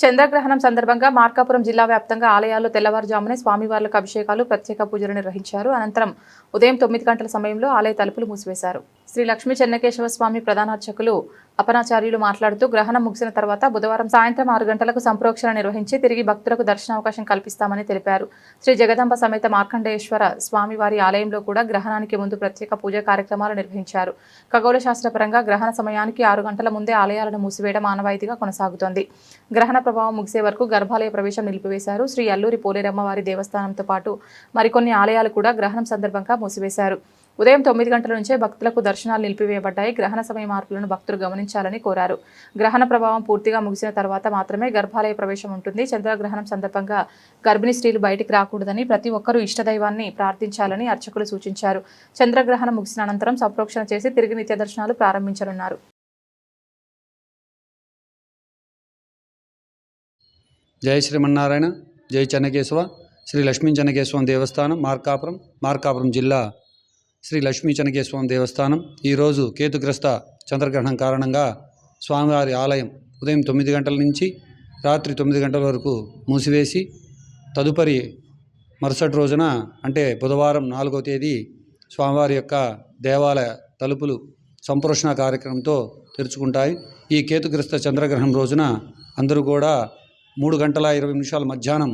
చంద్రగ్రహణం సందర్భంగా మార్కాపురం జిల్లా వ్యాప్తంగా ఆలయాల్లో తెల్లవారుజామునే స్వామివార్లకు అభిషేకాలు, ప్రత్యేక పూజలు నిర్వహించారు. అనంతరం ఉదయం 9 గంటల సమయంలో ఆలయ తలుపులు మూసివేశారు. శ్రీ లక్ష్మీ చెన్నకేశవ స్వామి ప్రధానార్చకులు అపనాచార్యులు మాట్లాడుతూ గ్రహణం ముగిసిన తర్వాత బుధవారం సాయంత్రం 6 గంటలకు సంప్రోక్షణ నిర్వహించి తిరిగి భక్తులకు దర్శనావకాశం కల్పిస్తామని తెలిపారు. శ్రీ జగదంబ సమేత మార్కండేశ్వర స్వామివారి ఆలయంలో కూడా గ్రహణానికి ముందు ప్రత్యేక పూజా కార్యక్రమాలు నిర్వహించారు. ఖగోళ శాస్త్రపరంగా గ్రహణ సమయానికి 6 గంటల ముందే ఆలయాలను మూసివేయడం ఆనవాయితీగా కొనసాగుతోంది. గ్రహణ ప్రభావం ముగిసే వరకు గర్భాలయ ప్రవేశం నిలిపివేశారు. శ్రీ అల్లూరి పోలేరమ్మ వారి దేవస్థానంతో పాటు మరికొన్ని ఆలయాలు కూడా గ్రహణం సందర్భంగా మూసివేశారు. ఉదయం 9 గంటల నుంచే భక్తులకు దర్శనాలు నిలిపివేయబడ్డాయి. గ్రహణ సమయ మార్పులను భక్తులు గమనించాలని కోరారు. గ్రహణ ప్రభావం పూర్తిగా ముగిసిన తర్వాత మాత్రమే గర్భాలయ ప్రవేశం ఉంటుంది. చంద్రగ్రహణం సందర్భంగా గర్భిణీ స్త్రీలు బయటికి రాకూడదని, ప్రతి ఒక్కరూ ఇష్టదైవాన్ని ప్రార్థించాలని అర్చకులు సూచించారు. చంద్రగ్రహణం ముగిసిన అనంతరం సంప్రోక్షణ చేసి తిరిగి నిత్య దర్శనాలు ప్రారంభించనున్నారు. జై శ్రీమన్నారాయణ, జై చెన్నకేశవ. శ్రీ లక్ష్మీ చెన్నకేశవం దేవస్థానం మార్కాపురం జిల్లా శ్రీ లక్ష్మీ చెన్నకేశవం దేవస్థానం ఈరోజు కేతుగ్రస్త చంద్రగ్రహణం కారణంగా స్వామివారి ఆలయం ఉదయం 9 గంటల నుంచి రాత్రి 9 గంటల వరకు మూసివేసి తదుపరి మరుసటి రోజున అంటే బుధవారం 4వ తేదీ స్వామివారి యొక్క దేవాలయ తలుపులు సంప్రోషణ కార్యక్రమంతో తెరుచుకుంటాయి. ఈ కేతుగ్రస్త చంద్రగ్రహణం రోజున అందరూ కూడా 3 గంటల 20 నిమిషాల మధ్యాహ్నం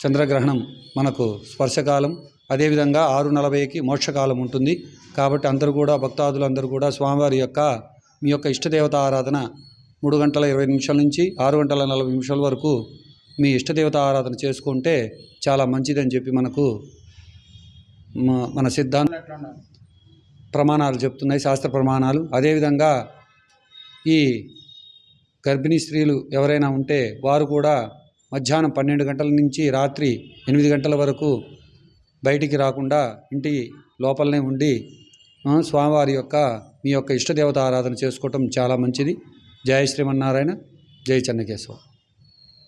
చంద్రగ్రహణం మనకు స్పర్శకాలం, అదేవిధంగా 6:40కి మోక్షకాలం ఉంటుంది. కాబట్టి అందరూ కూడా భక్తాదులందరూ కూడా స్వామివారి యొక్క మీ యొక్క ఇష్టదేవత ఆరాధన 3 గంటల 20 నిమిషాల నుంచి 6 గంటల 40 నిమిషాల వరకు మీ ఇష్టదేవత ఆరాధన చేసుకుంటే చాలా మంచిదని చెప్పి మనకు మన సిద్ధాంత ప్రమాణాలు చెప్తున్నాయి, శాస్త్ర ప్రమాణాలు. అదేవిధంగా ఈ గర్భిణీ స్త్రీలు ఎవరైనా ఉంటే వారు కూడా మధ్యాహ్నం 12 గంటల నుంచి రాత్రి 8 గంటల వరకు బయటికి రాకుండా ఇంటి లోపలనే ఉండి స్వామివారి యొక్క మీ యొక్క ఇష్టదేవత ఆరాధన చేసుకోవటం చాలా మంచిది. జై శ్రీమన్నారాయణ, జై చెన్నకేశవ.